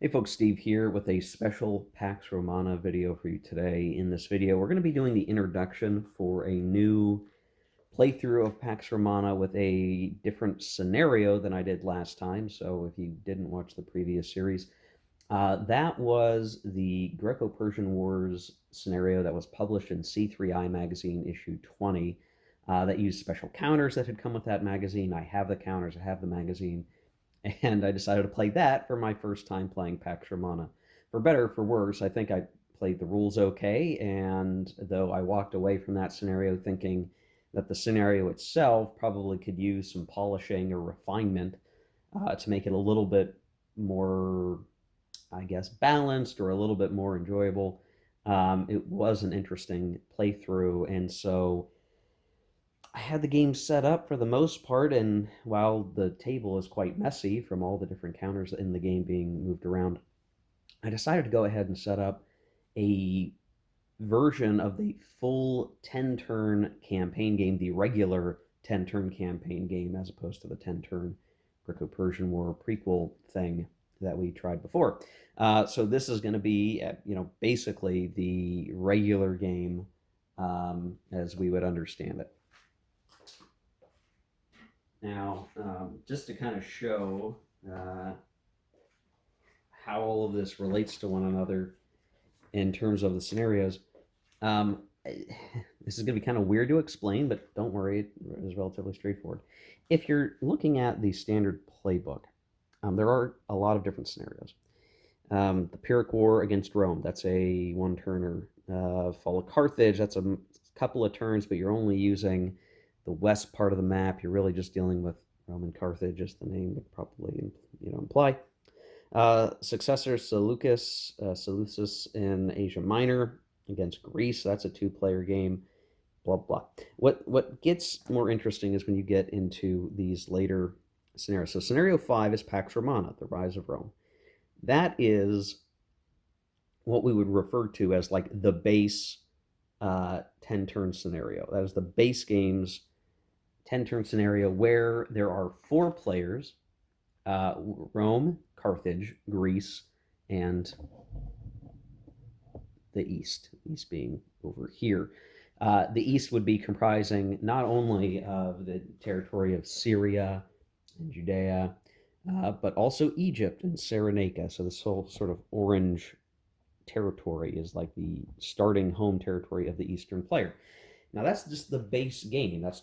Hey folks, Steve here with a special Pax Romana video for you today. In this video, we're going to be doing the introduction for a new playthrough of Pax Romana with a different scenario than I did last time. So if you didn't watch the previous series, that was the Greco-Persian Wars scenario that was published in C3I magazine issue 20 that used special counters that had come with that magazine. I have the counters, I have the magazine, and I decided to play that for my first time playing Pax Romana. For better or for worse, I think I played the rules okay, and though I walked away from that scenario thinking that the scenario itself probably could use some polishing or refinement to make it a little bit more, I guess, balanced or a little bit more enjoyable. It was an interesting playthrough, and so I had the game set up for the most part, and while the table is quite messy from all the different counters in the game being moved around, I decided to go ahead and set up a version of the full 10 turn campaign game, the regular 10 turn campaign game, as opposed to the 10 turn Greco Persian War prequel thing that we tried before. So this is going to be, basically the regular game as we would understand it. Now, just to kind of show how all of this relates to one another in terms of the scenarios, this is going to be kind of weird to explain, but don't worry, it is relatively straightforward. If you're looking at the standard playbook, there are a lot of different scenarios. The Pyrrhic War against Rome, that's a one-turner. Fall of Carthage, that's a couple of turns, but you're only using the west part of the map. You're really just dealing with Roman Carthage, as the name would probably imply. Successor Seleucus in Asia Minor against Greece. That's a two-player game. Blah blah. What gets more interesting is when you get into these later scenarios. So scenario 5 is Pax Romana, the rise of Rome. That is what we would refer to as like the base 10 turn scenario. That is the base game's 10 turn scenario where there are 4 players: Rome, Carthage, Greece, and the East. East being over here. The East would be comprising not only of the territory of Syria and Judea, but also Egypt and Cyrenaica. So this whole sort of orange territory is like the starting home territory of the Eastern player. Now that's just the base game. That's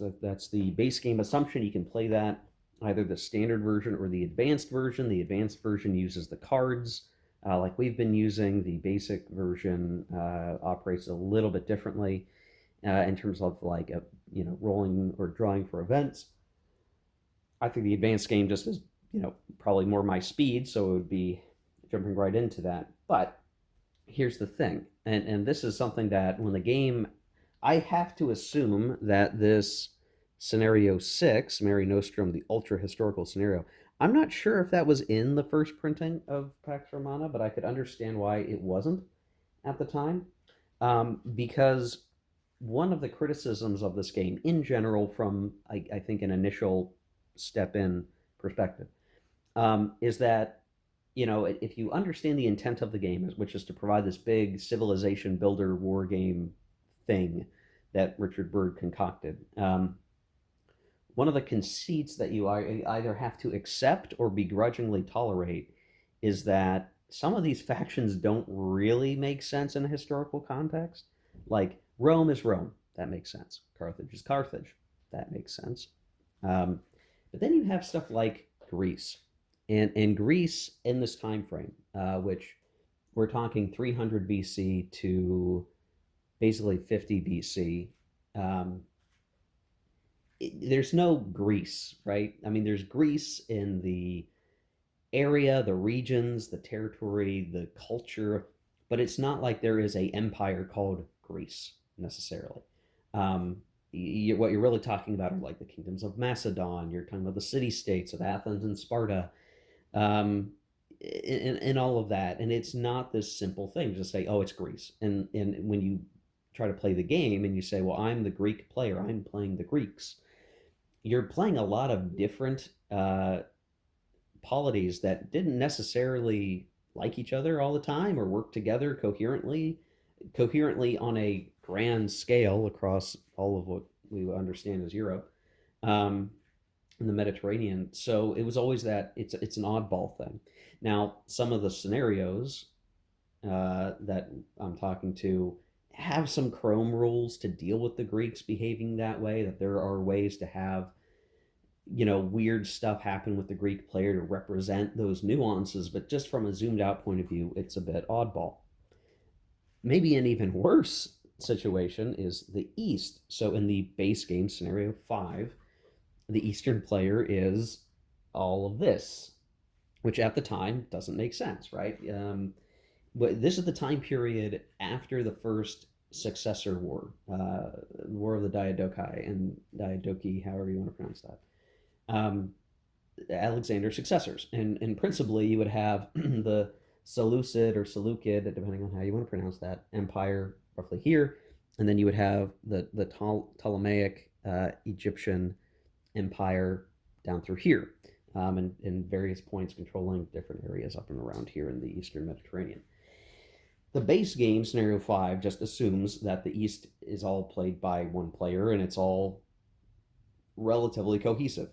the base game assumption. You can play that either the standard version or the advanced version. The advanced version uses the cards like we've been using. The basic version operates a little bit differently in terms of like rolling or drawing for events. I think the advanced game just is probably more my speed, so it would be jumping right into that. But here's the thing, and this is something that when the game, I have to assume that this scenario 6, Mare Nostrum, the ultra historical scenario, I'm not sure if that was in the first printing of Pax Romana, but I could understand why it wasn't at the time, because one of the criticisms of this game in general, from I think an initial step in perspective, is that if you understand the intent of the game, which is to provide this big civilization builder war game thing that Richard Byrd concocted, one of the conceits that you either have to accept or begrudgingly tolerate is that some of these factions don't really make sense in a historical context. Like Rome is Rome, that makes sense. Carthage is Carthage, that makes sense. But then you have stuff like Greece, and Greece in this time frame, which we're talking 300 BC to basically 50 BC. There's no Greece, right? I mean, there's Greece in the area, the regions, the territory, the culture, but it's not like there is a empire called Greece necessarily. What you're really talking about are like the kingdoms of Macedon. You're talking about the city states of Athens and Sparta, and all of that. And it's not this simple thing to say, oh, it's Greece. And when you try to play the game and you say, well, I'm the Greek player, I'm playing the Greeks, you're playing a lot of different polities that didn't necessarily like each other all the time or work together coherently on a grand scale across all of what we understand as Europe, um, in the Mediterranean. So it was always that it's an oddball thing. Now, some of the scenarios that I'm talking to have some Chrome rules to deal with the Greeks behaving that way. That there are ways to have weird stuff happen with the Greek player to represent those nuances, but just from a zoomed out point of view, it's a bit oddball. Maybe an even worse situation is the East. So in the base game scenario 5, the Eastern player is all of this, which at the time doesn't make sense, right? But this is the time period after the first successor war, War of the Diadochi and Diadochi, however you want to pronounce that. Um, Alexander's successors, and principally you would have the Seleucid or Seleucid, depending on how you want to pronounce that, empire roughly here, and then you would have the Ptolemaic Egyptian empire down through here, and various points controlling different areas up and around here in the Eastern Mediterranean. The base game, scenario 5, just assumes that the East is all played by one player and it's all relatively cohesive.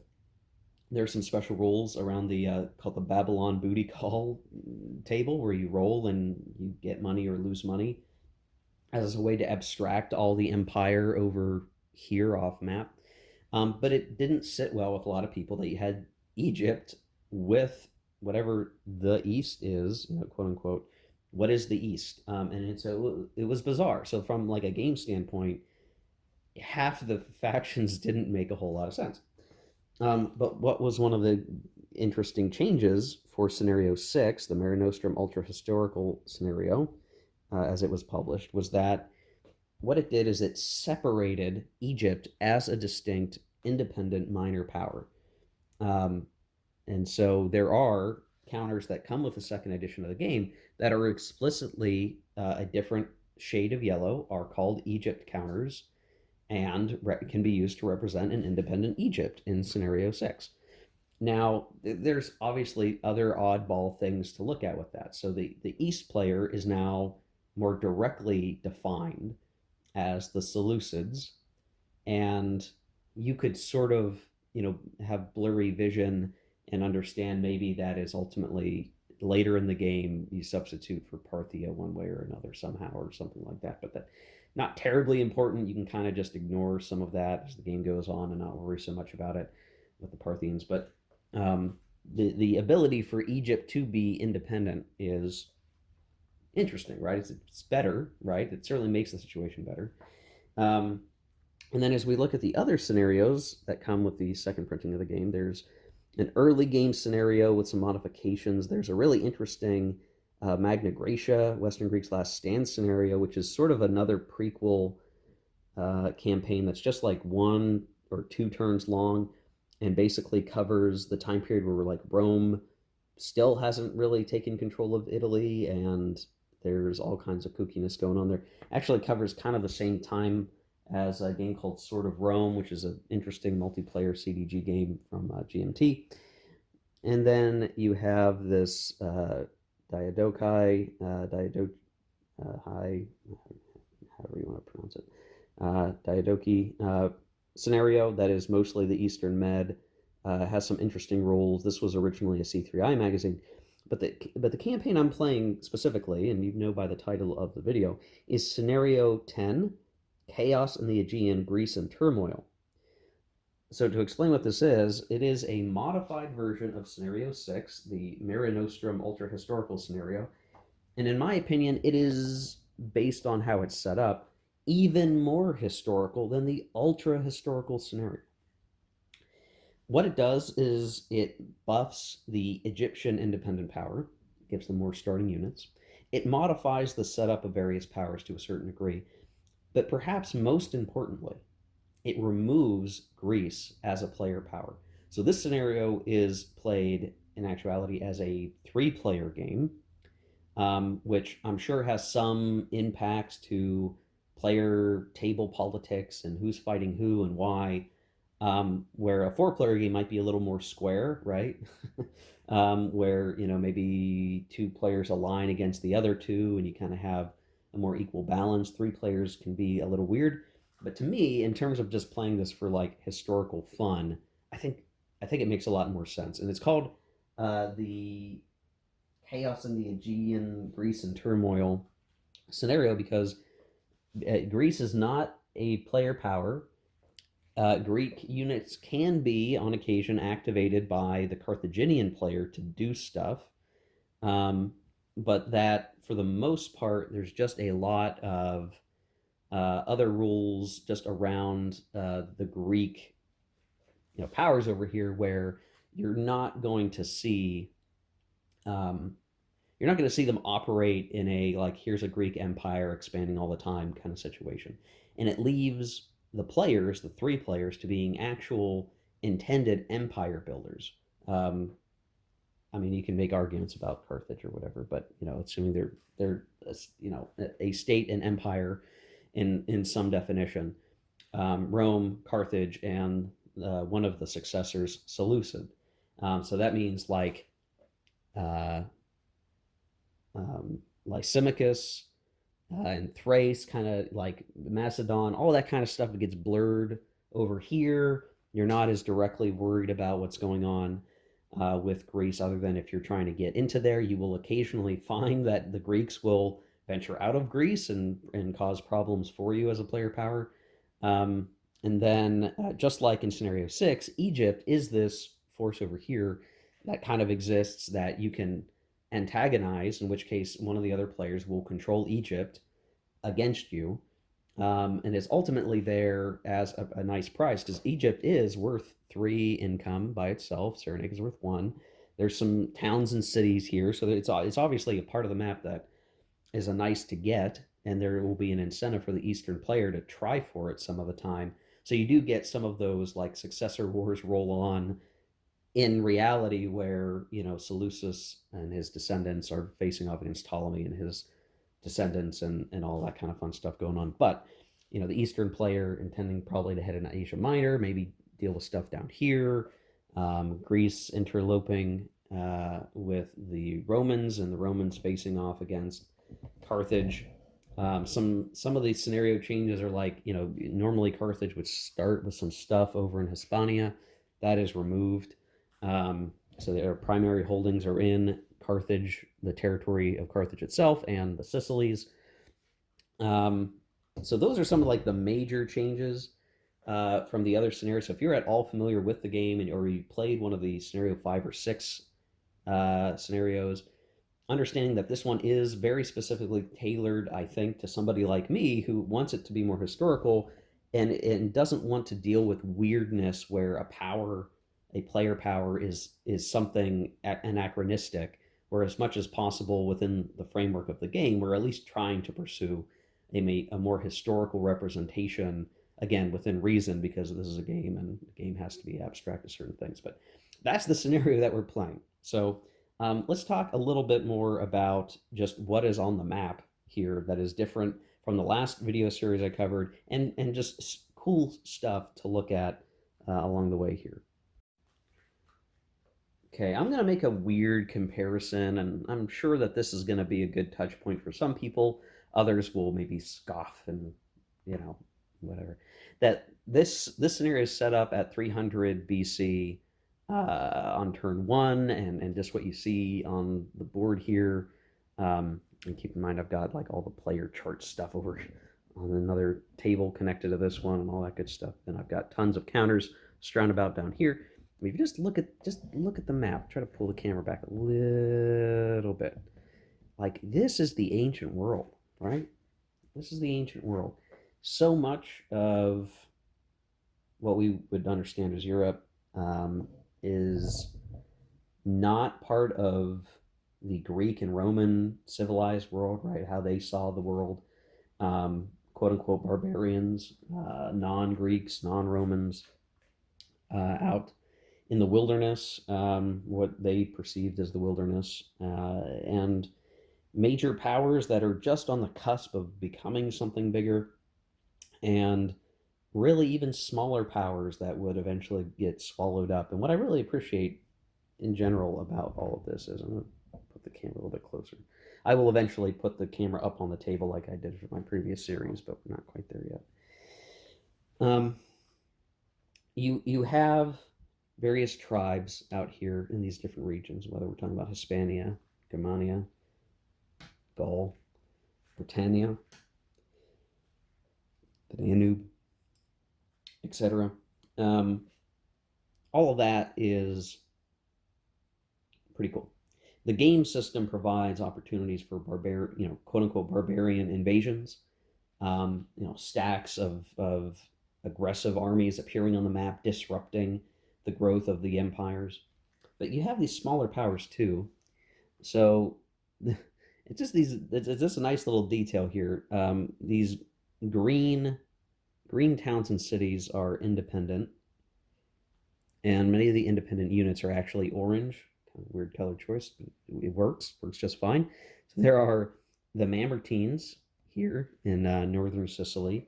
There's some special rules around the called the Babylon booty call table, where you roll and you get money or lose money as a way to abstract all the empire over here off map. But it didn't sit well with a lot of people that you had Egypt with whatever the East is, quote unquote. What is the East? And so it was bizarre. So from like a game standpoint, half of the factions didn't make a whole lot of sense. But what was one of the interesting changes for scenario 6, the Mare Nostrum ultra historical scenario, as it was published, was that what it did is it separated Egypt as a distinct, independent minor power. Um, and so there are counters that come with the second edition of the game that are explicitly a different shade of yellow, are called Egypt counters, and can be used to represent an independent Egypt in scenario 6. Now, there's obviously other oddball things to look at with that. So the East player is now more directly defined as the Seleucids, and you could sort of, have blurry vision and understand maybe that is ultimately later in the game you substitute for Parthia one way or another somehow or something like that. But that not terribly important. You can kind of just ignore some of that as the game goes on and not worry so much about it with the Parthians. But the ability for Egypt to be independent is interesting, right? It's better, right? It certainly makes the situation better. Um, and then as we look at the other scenarios that come with the second printing of the game, there's an early game scenario with some modifications. There's a really interesting Magna Graecia, Western Greek's Last Stand scenario, which is sort of another prequel campaign that's just like 1 or 2 turns long and basically covers the time period where like Rome still hasn't really taken control of Italy, and there's all kinds of kookiness going on there. Actually covers kind of the same time as a game called Sword of Rome, which is an interesting multiplayer CDG game from GMT. And then you have this Diadochi, however you want to pronounce it, Diadochi scenario that is mostly the Eastern Med, has some interesting rules. This was originally a C3I magazine, but the campaign I'm playing specifically, and you know by the title of the video, is Scenario 10, Chaos in the Aegean, Greece, and Turmoil. So to explain what this is, it is a modified version of Scenario 6, the Mare Nostrum Ultra Historical scenario. And in my opinion, it is, based on how it's set up, even more historical than the Ultra Historical scenario. What it does is it buffs the Egyptian independent power, gives them more starting units. It modifies the setup of various powers to a certain degree, but perhaps most importantly, it removes Greece as a player power. So this scenario is played in actuality as a 3-player game, which I'm sure has some impacts to player table politics and who's fighting who and why, where a 4-player game might be a little more square, right? where maybe two players align against the other two, and you kind of have a more equal balance. Three players can be a little weird, but to me, in terms of just playing this for like historical fun, I think I think it makes a lot more sense. And it's called the Chaos in the Aegean, Greece and Turmoil scenario because Greece is not a player power. Greek units can be, on occasion, activated by the Carthaginian player to do stuff, um, but that, for the most part, there's just a lot of other rules just around the Greek powers over here where you're not going to see um, you're not going to see them operate in a like here's a Greek empire expanding all the time kind of situation, and it leaves the players, the three players, to being actual intended empire builders. Um, I mean, you can make arguments about Carthage or whatever, but assuming they're a state and empire in some definition, Rome, Carthage, and one of the successors, Seleucid. So that means uh, Lysimachus and Thrace, kind of like Macedon, all that kind of stuff gets blurred over here. You're not as directly worried about what's going on with Greece, other than if you're trying to get into there, you will occasionally find that the Greeks will venture out of Greece and cause problems for you as a player power. Um, and then, just like in scenario six, Egypt is this force over here that kind of exists that you can antagonize, in which case one of the other players will control Egypt against you. And is ultimately there as a nice price because Egypt is worth 3 income by itself. Cyrenaica is worth 1. There's some towns and cities here, so it's obviously a part of the map that is a nice to get, and there will be an incentive for the Eastern player to try for it some of the time. So you do get some of those like successor wars roll on in reality where Seleucus and his descendants are facing off against Ptolemy and his descendants and all that kind of fun stuff going on. But the Eastern player intending probably to head in Asia Minor, maybe deal with stuff down here. Greece interloping with the Romans, and the Romans facing off against Carthage. Some of these scenario changes are like normally Carthage would start with some stuff over in Hispania, that is removed. So their primary holdings are in Carthage, the territory of Carthage itself, and the Sicilies. Um, so those are some of like the major changes from the other scenarios. So if you're at all familiar with the game or you played one of the scenario 5 or 6 scenarios, understanding that this one is very specifically tailored, I think, to somebody like me who wants it to be more historical and doesn't want to deal with weirdness where a player power is something anachronistic, where as much as possible within the framework of the game, we're at least trying to pursue a more historical representation, again, within reason, because this is a game and the game has to be abstract to certain things. But that's the scenario that we're playing. So let's talk a little bit more about just what is on the map here that is different from the last video series I covered, and just cool stuff to look at along the way here. Okay, I'm going to make a weird comparison, and I'm sure that this is going to be a good touch point for some people. Others will maybe scoff and, whatever. That this scenario is set up at 300 BC on turn one, and just what you see on the board here. And keep in mind, I've got like all the player chart stuff over on another table connected to this one and all that good stuff. And I've got tons of counters strewn about down here. If you just look at the map, try to pull the camera back a little bit. Like this is the ancient world, right? This is the ancient world. So much of what we would understand as Europe is not part of the Greek and Roman civilized world, right? How they saw the world, quote unquote barbarians, non-Greeks, non-Romans, out in the wilderness, what they perceived as the wilderness, and major powers that are just on the cusp of becoming something bigger, and really even smaller powers that would eventually get swallowed up. And what I really appreciate in general about all of this is, I'm going to put the camera a little bit closer. I will eventually put the camera up on the table like I did for my previous series, but we're not quite there yet. You have various tribes out here in these different regions, whether we're talking about Hispania, Germania, Gaul, Britannia, the Danube, etc. All of that is pretty cool. The game system provides opportunities for quote unquote barbarian invasions. Stacks of aggressive armies appearing on the map, disrupting the growth of the empires. But you have these smaller powers too. So it's just a nice little detail here. These green green towns and cities are independent, and many of the independent units are actually orange. Kind of weird color choice, but it works just fine. So there are the Mamertines here in northern Sicily.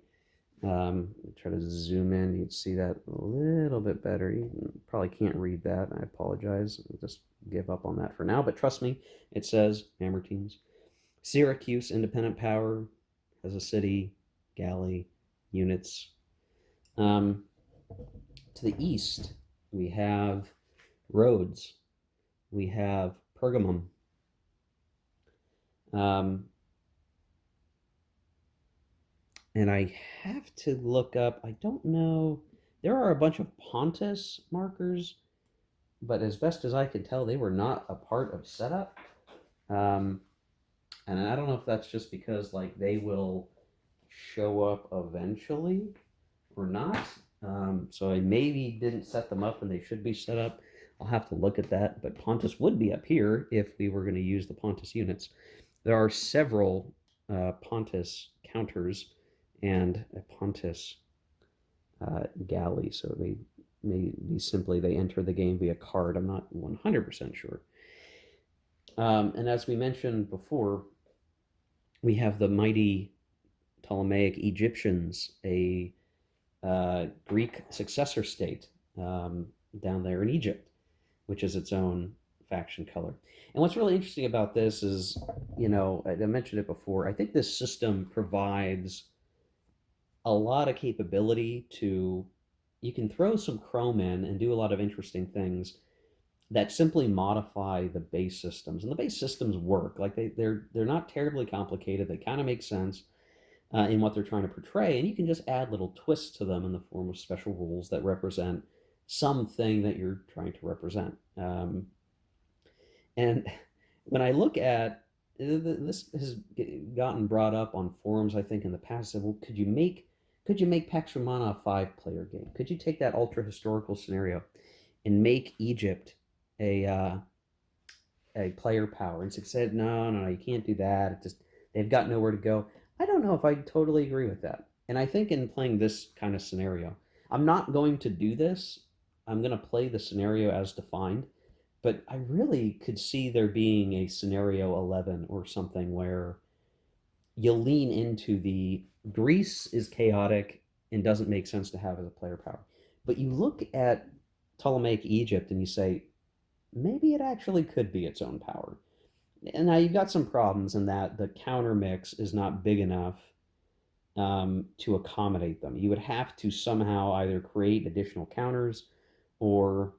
Try to zoom in, you'd see that a little bit better. You probably can't read that. I apologize. I'll just give up on that for now. But trust me, it says Mamertines. Syracuse, independent power, has a city, galley, units. To the east, we have Rhodes. We have Pergamum. And I have to look up, I don't know, there are a bunch of Pontus markers, but as best as I can tell, they were not a part of setup. And I don't know if that's just because like they will show up eventually or not. So I maybe didn't set them up and they should be set up. I'll have to look at that, but Pontus would be up here if we were going to use the Pontus units. There are several Pontus counters and a Pontus galley, so they may be simply they enter the game via card. I'm not 100% sure. And as we mentioned before, we have the mighty Ptolemaic Egyptians, a Greek successor state down there in Egypt, which is its own faction color. And what's really interesting about this is, I mentioned it before, I think this system provides a lot of capability to, you can throw some chrome in and do a lot of interesting things that simply modify the base systems. And the base systems work. Like they're not terribly complicated. They kind of make sense in what they're trying to portray, and you can just add little twists to them in the form of special rules that represent something that you're trying to represent. And when I look at this, has gotten brought up on forums, I think in the past. Said, well, could you make Pax Romana a 5-player game? Could you take that ultra historical scenario and make Egypt a player power? And said, no, you can't do that. It just they've got nowhere to go. I don't know if I totally agree with that. And I think in playing this kind of scenario, I'm not going to do this. I'm going to play the scenario as defined, but I really could see there being a scenario 11 or something where you'll lean into the Greece is chaotic and doesn't make sense to have as a player power. But you look at Ptolemaic Egypt and you say, maybe it actually could be its own power. And now you've got some problems in that the counter mix is not big enough to accommodate them. You would have to somehow either create additional counters or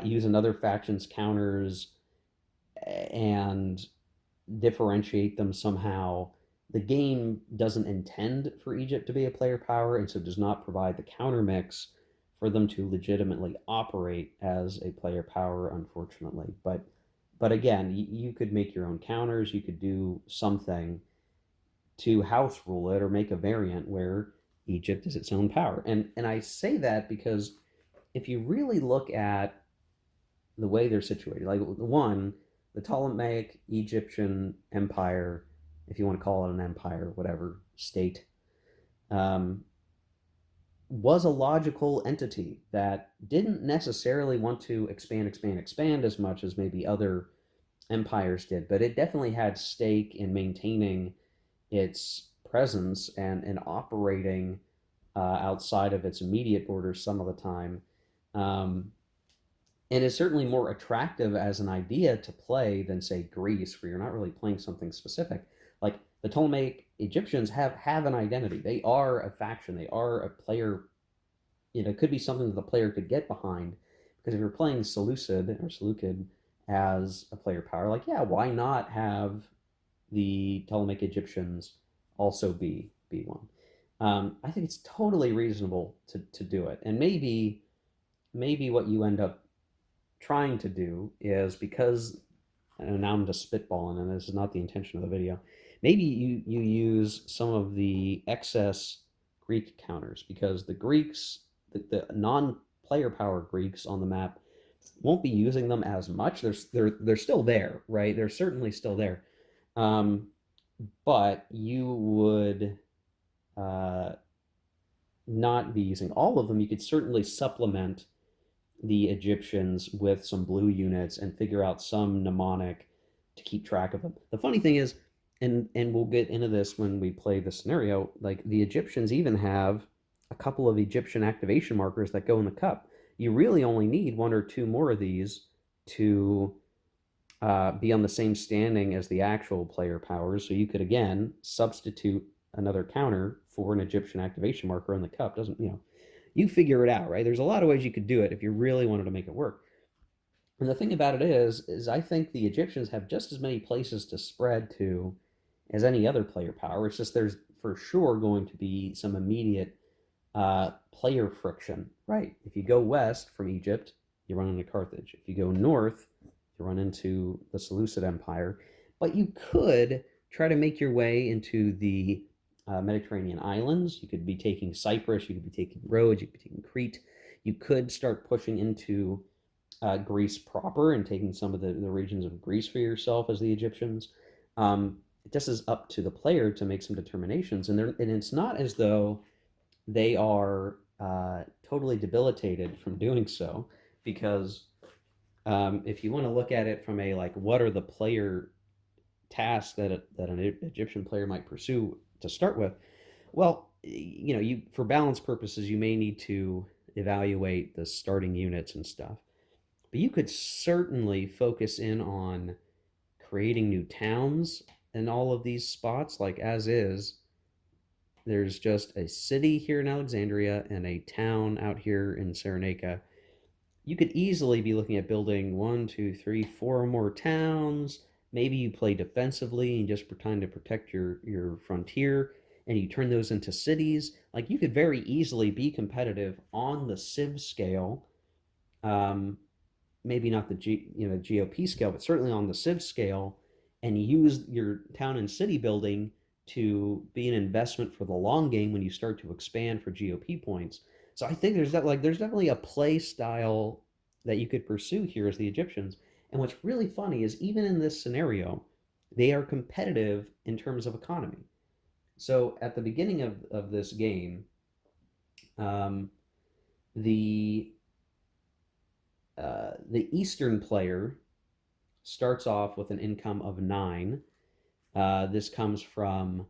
use another faction's counters and differentiate them somehow. The game doesn't intend for Egypt to be a player power, and so does not provide the counter mix for them to legitimately operate as a player power, unfortunately. But again, you could make your own counters. You could do something to house rule it or make a variant where Egypt is its own power. And I say that because if you really look at the way they're situated, like one, the Ptolemaic Egyptian Empire, if you want to call it an empire, whatever state, was a logical entity that didn't necessarily want to expand as much as maybe other empires did, but it definitely had stake in maintaining its presence and operating outside of its immediate borders some of the time. and is certainly more attractive as an idea to play than, say, Greece, where you're not really playing something specific. Like the Ptolemaic Egyptians have an identity. They are a faction. They are a player. It could be something that the player could get behind. Because if you're playing Seleucid as a player power, like, yeah, why not have the Ptolemaic Egyptians also be one? I think it's totally reasonable to do it, and maybe what you end up trying to do is, because, and now I'm just spitballing, and this is not the intention of the video. Maybe you use some of the excess Greek counters, because the Greeks, the non-player power Greeks on the map, won't be using them as much. They're still there, right? They're certainly still there, um, but you would uh, not be using all of them. You could certainly supplement the Egyptians with some blue units and figure out some mnemonic to keep track of them. The funny thing is, and we'll get into this when we play the scenario, like the Egyptians even have a couple of Egyptian activation markers that go in the cup. You really only need one or two more of these to be on the same standing as the actual player powers. So you could again substitute another counter for an Egyptian activation marker on the cup. Doesn't you figure it out, right? There's a lot of ways you could do it if you really wanted to make it work. And the thing about it is I think the Egyptians have just as many places to spread to as any other player power. It's just there's for sure going to be some immediate player friction, right? If you go west from Egypt, you run into Carthage. If you go north, you run into the Seleucid Empire. But you could try to make your way into the Mediterranean islands. You could be taking Cyprus. You could be taking Rhodes. You could be taking Crete. You could start pushing into Greece proper and taking some of the regions of Greece for yourself as the Egyptians. It just is up to the player to make some determinations, and it's not as though they are totally debilitated from doing so, because if you want to look at it from a, like, what are the player tasks that an Egyptian player might pursue to start with, well, you, for balance purposes, you may need to evaluate the starting units and stuff, but you could certainly focus in on creating new towns in all of these spots. Like, as is, there's just a city here in Alexandria and a town out here in Cyrenaica. You could easily be looking at building one, two, three, four more towns. Maybe you play defensively and just pretend to protect your frontier, and you turn those into cities. Like, you could very easily be competitive on the Civ scale. Maybe not the GOP scale, but certainly on the Civ scale, and use your town and city building to be an investment for the long game when you start to expand for GOP points. So I think there's definitely a play style that you could pursue here as the Egyptians. And what's really funny is, even in this scenario, they are competitive in terms of economy. So at the beginning of this game, um, the the Eastern player starts off with an income of 9. This comes from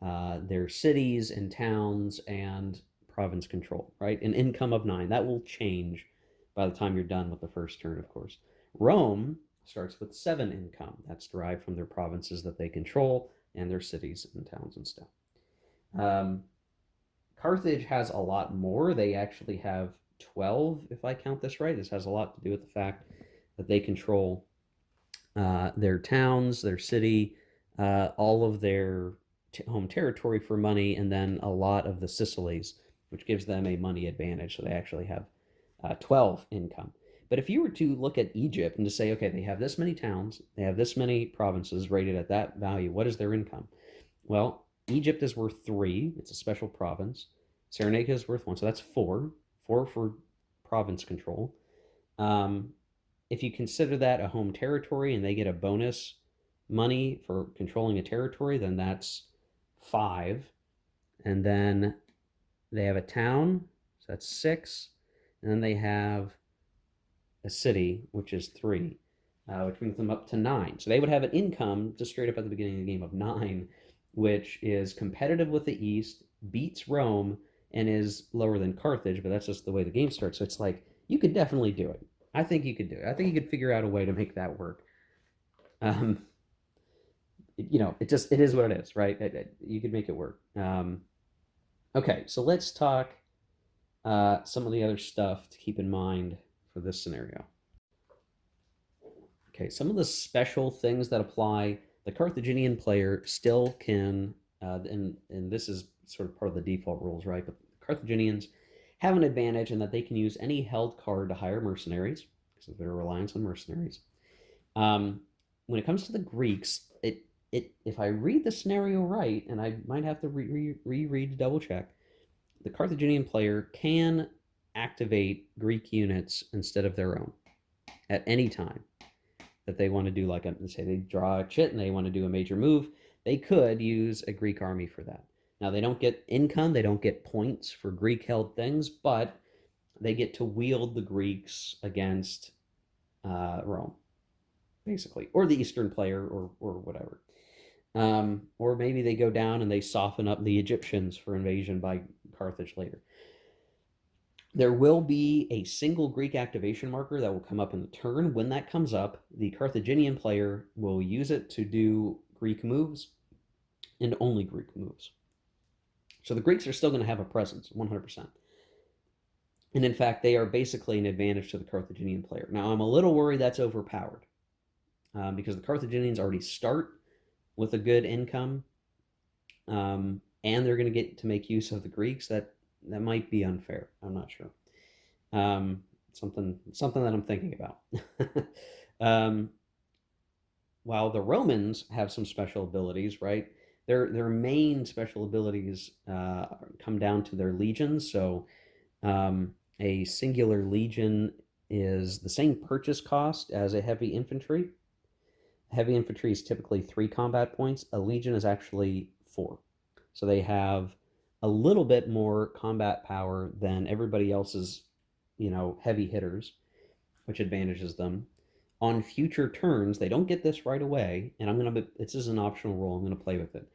their cities and towns and province control, right? An income of 9. That will change by the time you're done with the first turn, of course. Rome starts with 7 income. That's derived from their provinces that they control and their cities and towns and stuff. Um, Carthage has a lot more. They actually have 12, if I count this right. This has a lot to do with the fact that they control their towns, their city, all of their home territory for money, and then a lot of the Sicilies, which gives them a money advantage. So they actually have 12 income. But if you were to look at Egypt and to say, okay, they have this many towns, they have this many provinces rated at that value, what is their income? Well, Egypt is worth 3. It's a special province. Cyrenaica is worth 1, so that's 4. 4 for province control. If you consider that a home territory and they get a bonus money for controlling a territory, then that's 5. And then they have a town, so that's 6. And then they have a city, which is 3, which brings them up to 9. So they would have an income, just straight up at the beginning of the game, of 9, which is competitive with the East, beats Rome, and is lower than Carthage, but that's just the way the game starts. So it's like, you could definitely do it. I think you could do it. I think you could figure out a way to make that work. Um, it is what it is, right? You could make it work. Okay, so let's talk some of the other stuff to keep in mind for this scenario. Okay, some of the special things that apply. The Carthaginian player still can, and this is sort of part of the default rules, right? But the Carthaginians have an advantage in that they can use any held card to hire mercenaries because of their reliance on mercenaries. Um, when it comes to the Greeks, it if I read the scenario right, and I might have to reread to double check, the Carthaginian player can activate Greek units instead of their own at any time that they want to do, like say they draw a chit and they want to do a major move, they could use a Greek army for that. Now they don't get income, they don't get points for Greek held things, but they get to wield the Greeks against Rome, basically, or the Eastern player, or whatever. Or maybe they go down and they soften up the Egyptians for invasion by Carthage later. There will be a single Greek activation marker that will come up in the turn. When that comes up, the Carthaginian player will use it to do Greek moves and only Greek moves. So the Greeks are still going to have a presence, 100%. And in fact, they are basically an advantage to the Carthaginian player. Now, I'm a little worried that's overpowered because the Carthaginians already start with a good income, and they're going to get to make use of the Greeks. That might be unfair. I'm not sure. Something that I'm thinking about. um, while the Romans have some special abilities, right? Their main special abilities come down to their legions. So a singular legion is the same purchase cost as a heavy infantry. Heavy infantry is typically 3 combat points. A legion is actually 4. So they have a little bit more combat power than everybody else's, heavy hitters, which advantages them. On future turns, they don't get this right away, and this is an optional rule. I'm going to play with it.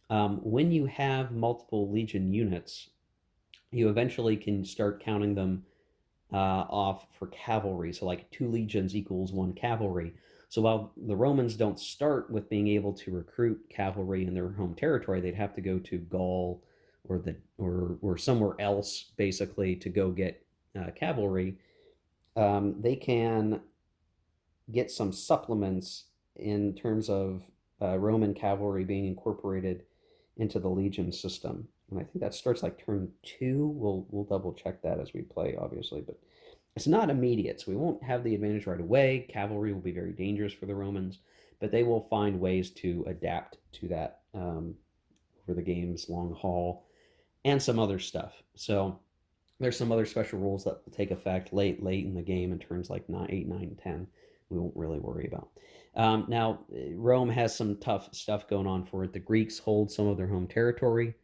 When you have multiple legion units, you eventually can start counting them off for cavalry. So like 2 legions equals 1 cavalry. So while the Romans don't start with being able to recruit cavalry in their home territory, they'd have to go to Gaul or somewhere else basically to go get cavalry. They can get some supplements in terms of Roman cavalry being incorporated into the legion system. And I think that starts like turn 2. We'll double check that as we play, obviously, but it's not immediate, so we won't have the advantage right away. Cavalry will be very dangerous for the Romans, but they will find ways to adapt to that over the game's long haul and some other stuff. So there's some other special rules that will take effect late in the game in turns like 8, 9, 10. We won't really worry about. Now, Rome has some tough stuff going on for it. The Greeks hold some of their home territory.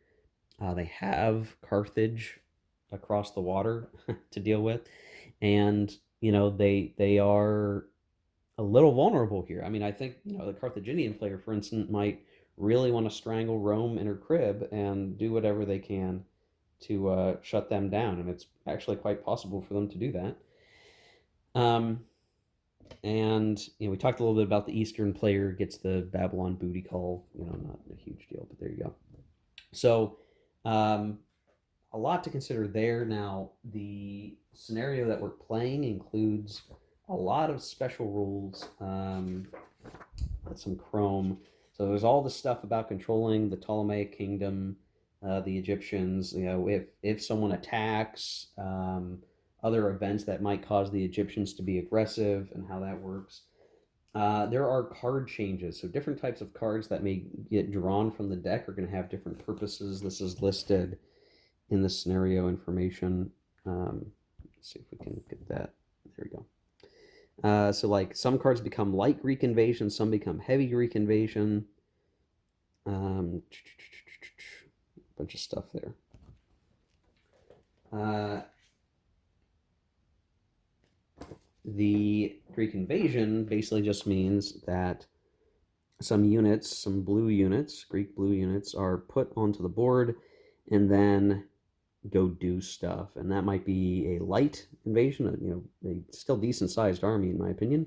They have Carthage across the water to deal with, and they are a little vulnerable here. I mean, I think the Carthaginian player, for instance, might really want to strangle Rome in her crib and do whatever they can to shut them down, and it's actually quite possible for them to do that. And we talked a little bit about the Eastern player gets the Babylon booty call. Not a huge deal, but there you go. So, a lot to consider there. Now, the scenario that we're playing includes a lot of special rules. Some Chrome. So there's all the stuff about controlling the Ptolemaic kingdom, the Egyptians. If someone attacks, other events that might cause the Egyptians to be aggressive, and how that works. There are card changes. So different types of cards that may get drawn from the deck are going to have different purposes. This is listed in the scenario information. Let's see if we can get that. There we go. So like some cards become light Greek invasion, some become heavy Greek invasion. Bunch of stuff there. The Greek invasion basically just means that some units, some blue units, Greek blue units, are put onto the board, and then go do stuff, and that might be a light invasion, a still decent sized army in my opinion,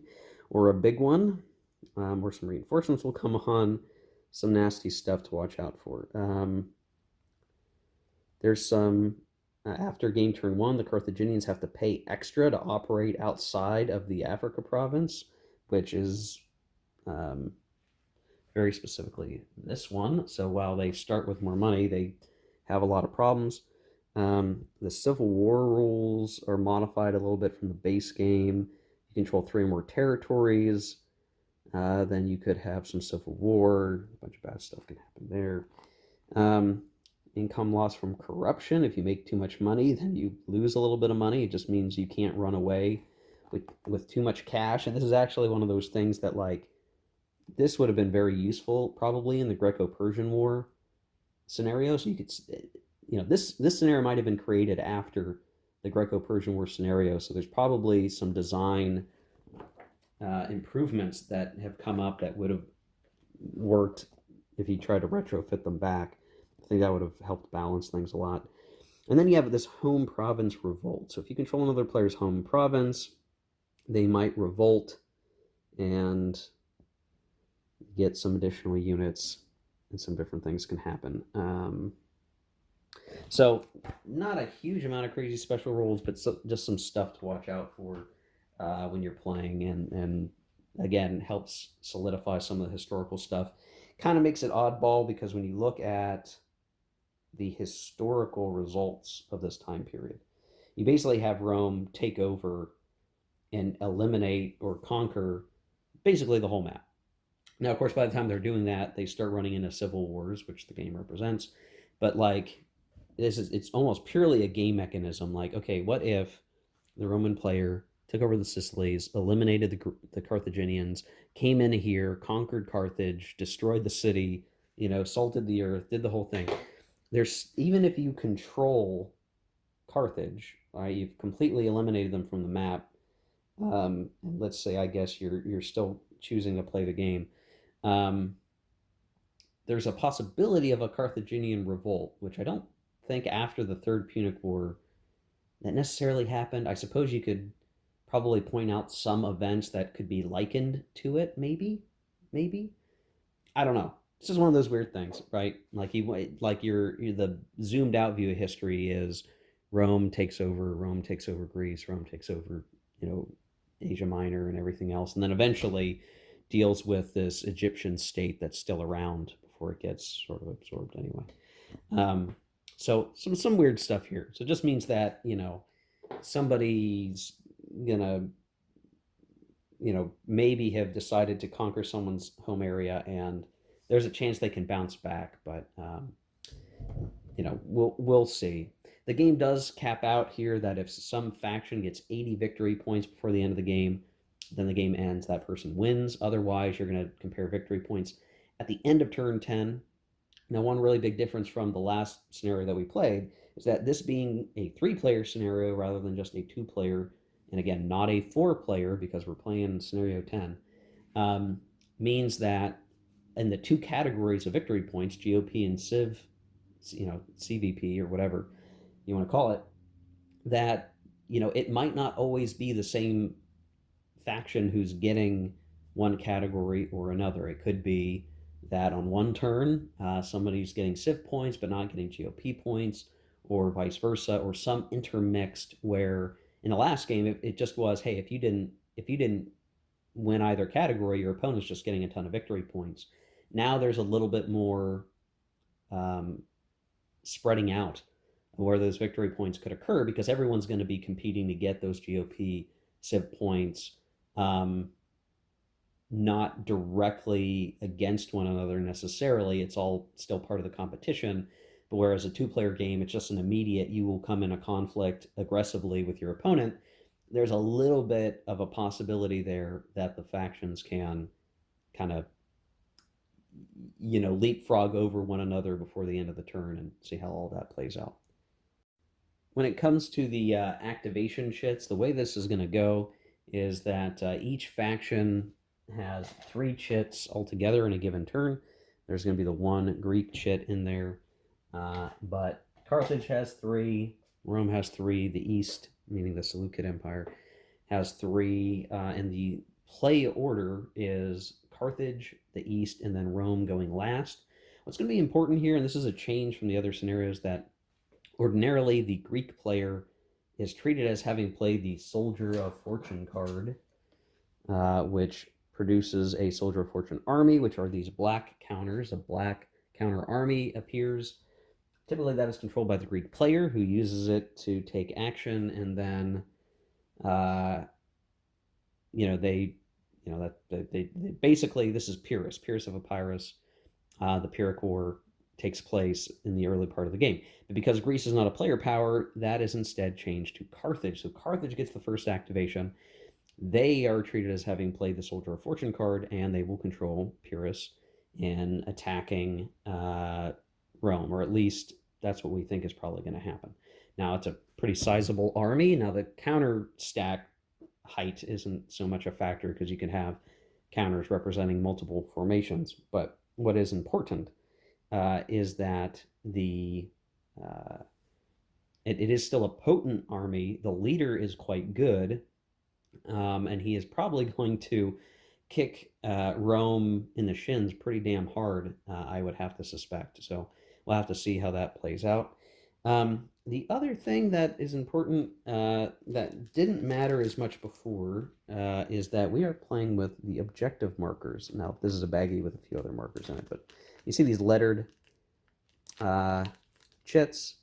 or a big one, where some reinforcements will come on, some nasty stuff to watch out for. There's some after game turn one, the Carthaginians have to pay extra to operate outside of the Africa province, which is um, very specifically this one. So while they start with more money, they have a lot of problems. The Civil War rules are modified a little bit from the base game. You control 3 more territories. Then you could have some civil war. A bunch of bad stuff can happen there. Um, Income loss from corruption. If you make too much money, then you lose a little bit of money. It just means you can't run away with too much cash. And this is actually one of those things that, like, this would have been very useful probably in the Greco-Persian War scenario. So you could, this scenario might have been created after the Greco-Persian War scenario. So there's probably some design improvements that have come up that would have worked if you try to retrofit them back. I think that would have helped balance things a lot. And then you have this home province revolt. So if you control another player's home province, they might revolt and get some additional units, and some different things can happen. So not a huge amount of crazy special rules, but just some stuff to watch out for when you're playing, and again helps solidify some of the historical stuff. Kind of makes it oddball because when you look at the historical results of this time period, you basically have Rome take over and eliminate or conquer basically the whole map. Now, of course, by the time they're doing that, they start running into civil wars, which the game represents. But like, it's almost purely a game mechanism. Like, okay, what if the Roman player took over the Sicilies, eliminated the Carthaginians, came in here, conquered Carthage, destroyed the city, salted the earth, did the whole thing. There's, even if you control Carthage, right, you've completely eliminated them from the map. And let's say, I guess you're still choosing to play the game. Um, there's a possibility of a Carthaginian revolt, which I don't think after the Third Punic War that necessarily happened. I suppose you could probably point out some events that could be likened to it, maybe. I don't know. This is one of those weird things, right? Like you're the zoomed out view of history is Rome takes over Greece, Rome takes over, Asia Minor and everything else, and then eventually deals with this Egyptian state that's still around before it gets sort of absorbed anyway. Um, so some weird stuff here. So it just means that somebody's gonna maybe have decided to conquer someone's home area, and there's a chance they can bounce back, but we'll see. The game does cap out here that if some faction gets 80 victory points before the end of the game, then the game ends. That person wins. Otherwise, you're going to compare victory points at the end of turn 10. Now, one really big difference from the last scenario that we played is that this being a 3-player scenario rather than just a 2-player, and again, not a 4-player because we're playing scenario 10, means that in the 2 categories of victory points, GOP and Civ, CVP or whatever you want to call it, that it might not always be the same faction who's getting one category or another. It could be that on one turn, somebody's getting Civ points but not getting GOP points, or vice versa, or some intermixed where in the last game it just was, hey, if you didn't win either category, your opponent's just getting a ton of victory points. Now there's a little bit more spreading out where those victory points could occur because everyone's going to be competing to get those GOP Civ points, not directly against one another necessarily. It's all still part of the competition. But whereas a 2-player game, it's just an immediate, you will come in a conflict aggressively with your opponent. There's a little bit of a possibility there that the factions can kind of leapfrog over one another before the end of the turn and see how all that plays out. When it comes to the activation chits, the way this is going to go is that each faction has 3 chits altogether in a given turn. There's going to be the 1 Greek chit in there, but Carthage has 3, Rome has 3, the East, meaning the Seleucid Empire, has 3, and the play order is Carthage, the East, and then Rome going last. What's going to be important here, and this is a change from the other scenarios, that ordinarily the Greek player is treated as having played the Soldier of Fortune card, which produces a Soldier of Fortune army, which are these black counters. A black counter army appears. Typically, that is controlled by the Greek player, who uses it to take action, and then, they, they basically, this is Pyrrhus, Pyrrhus of Epirus. The Pyrrhic War takes place in the early part of the game. But because Greece is not a player power, that is instead changed to Carthage. So Carthage gets the first activation. They are treated as having played the Soldier of Fortune card, and they will control Pyrrhus in attacking Rome, or at least that's what we think is probably going to happen. Now, it's a pretty sizable army. Now, the counter stack height isn't so much a factor because you can have counters representing multiple formations. But what is important is that it is still a potent army. The leader is quite good, and he is probably going to kick Rome in the shins pretty damn hard, I would have to suspect. So we'll have to see how that plays out. The other thing that is important that didn't matter as much before is that we are playing with the objective markers. Now, this is a baggie with a few other markers in it, but you see these lettered chits.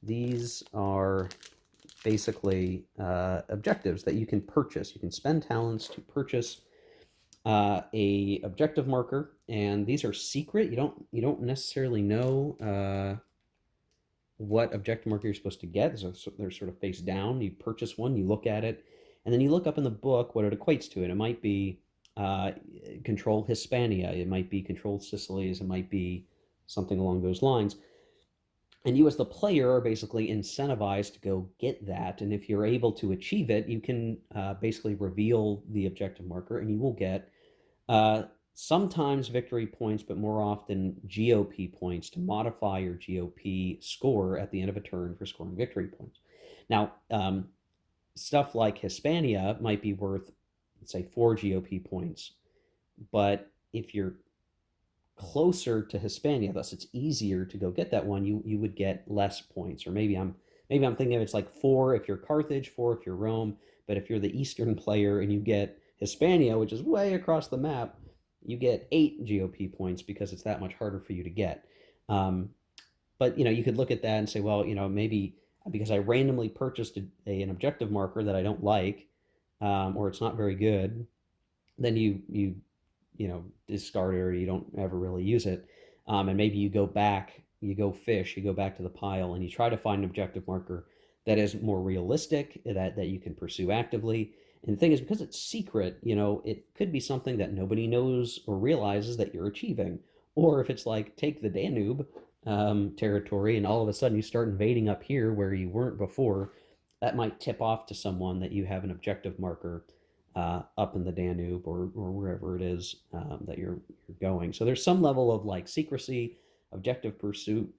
These are basically objectives that you can purchase. You can spend talents to purchase a objective marker, and these are secret. You don't necessarily know what objective marker you're supposed to get. So they're sort of face down. You purchase one, you look at it, and then you look up in the book what it equates to. And it might be control Hispania, it might be control Sicilies, it might be something along those lines. And you as the player are basically incentivized to go get that. And if you're able to achieve it, you can basically reveal the objective marker, and you will get sometimes victory points, but more often GOP points to modify your GOP score at the end of a turn for scoring victory points. Now, stuff like Hispania might be worth, let's say, 4 GOP points, but if you're closer to Hispania, thus it's easier to go get that one, you would get less points. Or maybe I'm thinking of it's like 4 if you're Carthage, 4 if you're Rome, but if you're the Eastern player and you get Hispania, which is way across the map, you get 8 GOP points because it's that much harder for you to get. But you could look at that and say, well, maybe because I randomly purchased an objective marker that I don't like, or it's not very good, then you discard it, or you don't ever really use it. And maybe you go back, you go fish, you go back to the pile, and you try to find an objective marker that is more realistic, that you can pursue actively. And the thing is, because it's secret, it could be something that nobody knows or realizes that you're achieving. Or if it's like, take the Danube territory, and all of a sudden you start invading up here where you weren't before, that might tip off to someone that you have an objective marker up in the Danube or wherever it is that you're going. So there's some level of like secrecy, objective pursuit.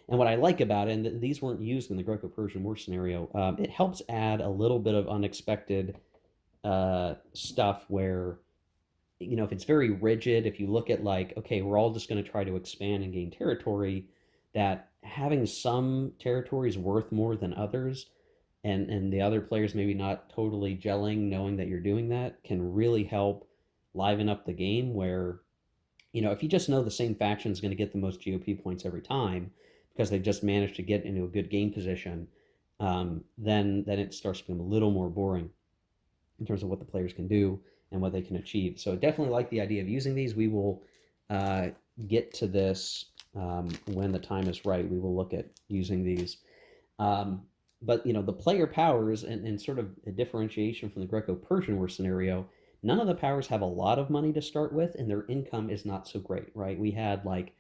And what I like about it, and these weren't used in the Greco-Persian War scenario, it helps add a little bit of unexpected stuff where, if it's very rigid, if you look at like, okay, we're all just going to try to expand and gain territory, that having some territories worth more than others, and the other players maybe not totally gelling, knowing that you're doing that, can really help liven up the game where, if you just know the same faction is going to get the most GOP points every time because they've just managed to get into a good game position, then it starts to become a little more boring in terms of what the players can do and what they can achieve. So definitely like the idea of using these. We will get to this when the time is right. We will look at using these. But the player powers, and sort of a differentiation from the Greco-Persian War scenario, none of the powers have a lot of money to start with, and their income is not so great, right? We had like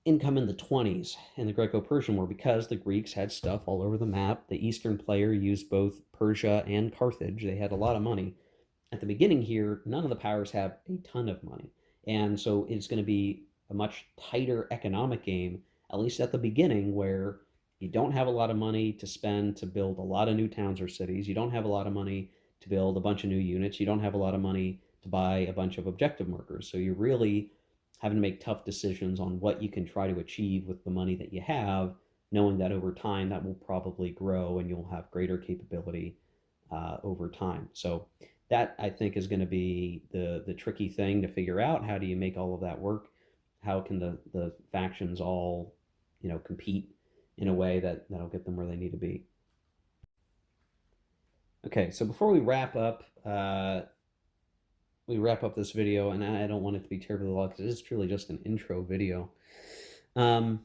income in the 20s in the Greco-Persian War because the Greeks had stuff all over the map. The Eastern player used both Persia and Carthage. They had a lot of money. At the beginning here, none of the powers have a ton of money. And so it's going to be a much tighter economic game at least at the beginning, where you don't have a lot of money to spend to build a lot of new towns or cities. You don't have a lot of money to build a bunch of new units. You don't have a lot of money to buy a bunch of objective markers. So you're really having to make tough decisions on what you can try to achieve with the money that you have, knowing that over time that will probably grow and you'll have greater capability over time. So that, I think, is going to be the tricky thing to figure out. How do you make all of that work? How can the factions all compete in a way that'll get them where they need to be? Okay, so before we wrap up this video, and I don't want it to be terribly long because it is truly just an intro video. Um,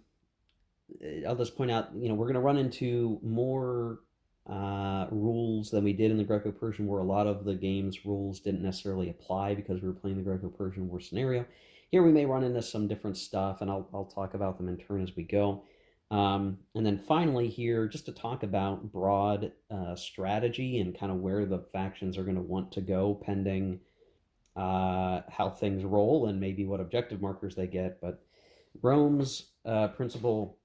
I'll just point out, we're going to run into more rules than we did in the Greco-Persian War. A lot of the game's rules didn't necessarily apply because we were playing the Greco-Persian War scenario. Here we may run into some different stuff, and I'll talk about them in turn as we go. And then finally here, just to talk about broad strategy and kind of where the factions are going to want to go pending how things roll and maybe what objective markers they get. But Rome's principal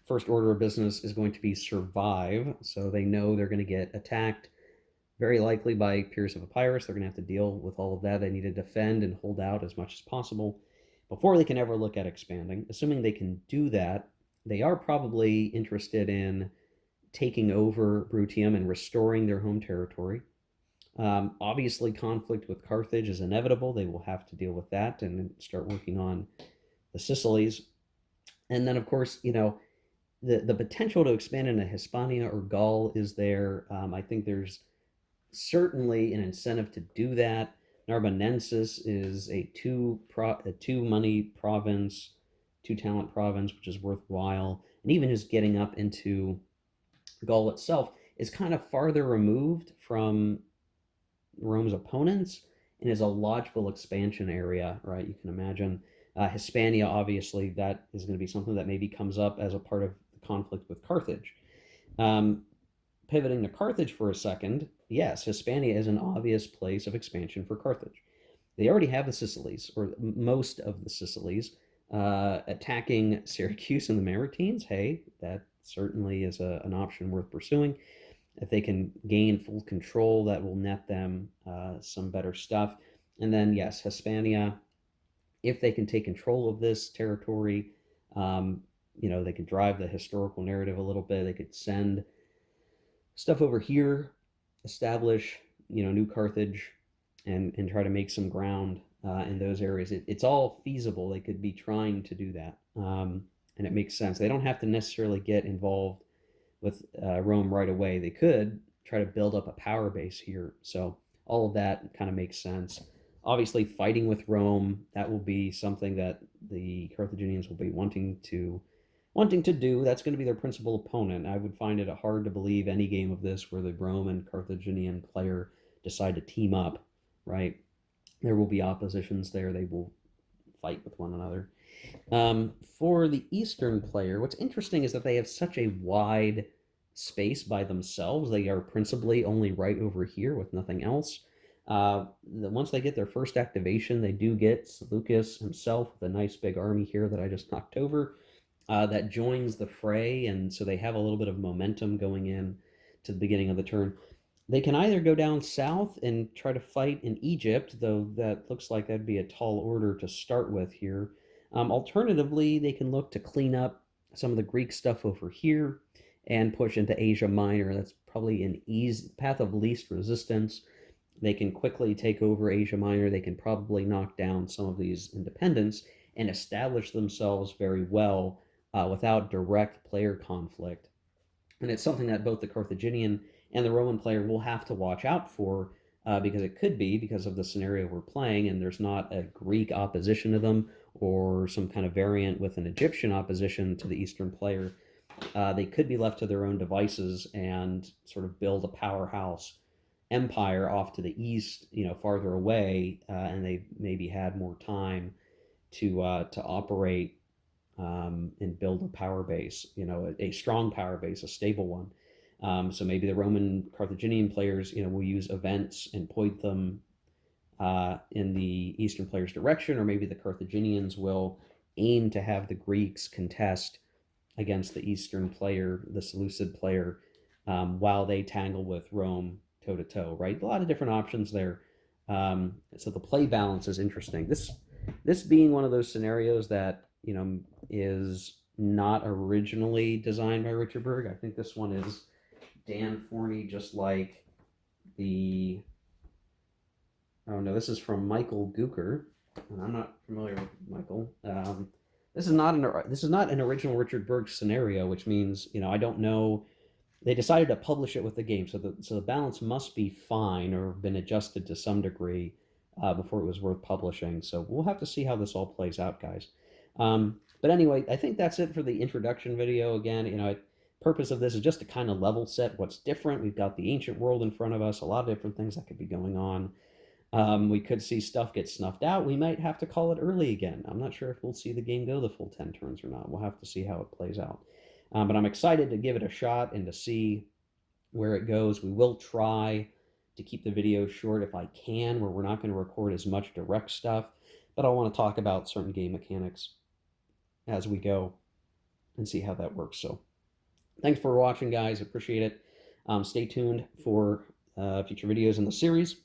first order of business is going to be survive. So they know they're going to get attacked, very likely by Pyrrhus of Epirus. They're going to have to deal with all of that. They need to defend and hold out as much as possible before they can ever look at expanding. Assuming they can do that, they are probably interested in taking over Bruttium and restoring their home territory. Obviously, conflict with Carthage is inevitable. They will have to deal with that and start working on the Sicilies. And then, of course, the potential to expand into Hispania or Gaul is there. I think there's certainly an incentive to do that. Narbonensis is a two money province, two talent province, which is worthwhile. And even just getting up into Gaul itself is kind of farther removed from Rome's opponents and is a logical expansion area, right? You can imagine Hispania, obviously, that is going to be something that maybe comes up as a part of the conflict with Carthage. Pivoting to Carthage for a second, yes, Hispania is an obvious place of expansion for Carthage. They already have the Sicilies, or most of the Sicilies. Attacking Syracuse and the Mamertines, hey, that certainly is an option worth pursuing. If they can gain full control, that will net them some better stuff. And then, yes, Hispania, if they can take control of this territory, they could drive the historical narrative a little bit. They could send stuff over here, establish, New Carthage, and try to make some ground in those areas. It's all feasible. They could be trying to do that, and it makes sense. They don't have to necessarily get involved with Rome right away. They could try to build up a power base here. So all of that kind of makes sense. Obviously, fighting with Rome, that will be something that the Carthaginians will be wanting to do. That's going to be their principal opponent. I would find it hard to believe any game of this where the Roman Carthaginian player decide to team up, right? There will be oppositions there. They will fight with one another. For the Eastern player, what's interesting is that they have such a wide space by themselves. They are principally only right over here with nothing else. Once they get their first activation, they do get Seleucus himself with a nice big army here that I just knocked over. That joins the fray, and so they have a little bit of momentum going in to the beginning of the turn. They can either go down south and try to fight in Egypt, though that looks like that'd be a tall order to start with here. Alternatively, they can look to clean up some of the Greek stuff over here and push into Asia Minor. That's probably an easy path of least resistance. They can quickly take over Asia Minor. They can probably knock down some of these independents and establish themselves very well without direct player conflict. And it's something that both the Carthaginian and the Roman player will have to watch out for because it could be because of the scenario we're playing and there's not a Greek opposition to them or some kind of variant with an Egyptian opposition to the Eastern player. They could be left to their own devices and sort of build a powerhouse empire off to the east, farther away, and they maybe had more time to operate and build a power base, a strong power base, a stable one. So maybe the Roman Carthaginian players, will use events and point them in the Eastern player's direction, or maybe the Carthaginians will aim to have the Greeks contest against the Eastern player, the Seleucid player, while they tangle with Rome toe to toe. Right, a lot of different options there. So the play balance is interesting. This being one of those scenarios that is not originally designed by Richard Berg. I think this one is Dan Forney, just like the. Oh no, this is from Michael Gooker, and I'm not familiar with Michael. This is not an original Richard Berg scenario, which means I don't know. They decided to publish it with the game, so the balance must be fine or been adjusted to some degree before it was worth publishing. So we'll have to see how this all plays out, guys. But anyway, I think that's it for the introduction video. Again, purpose of this is just to kind of level set what's different. We've got the ancient world in front of us, a lot of different things that could be going on. We could see stuff get snuffed out. We might have to call it early again. I'm not sure if we'll see the game go the full 10 turns or not. We'll have to see how it plays out. But I'm excited to give it a shot and to see where it goes. We will try to keep the video short if I can, where we're not going to record as much direct stuff. But I want to talk about certain game mechanics as we go and see how that works. So thanks for watching, guys. Appreciate it. Stay tuned for future videos in the series.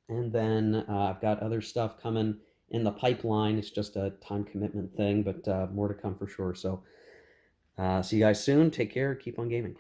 And then I've got other stuff coming in the pipeline. It's just a time commitment thing, but more to come for sure. So see you guys soon. Take care. Keep on gaming.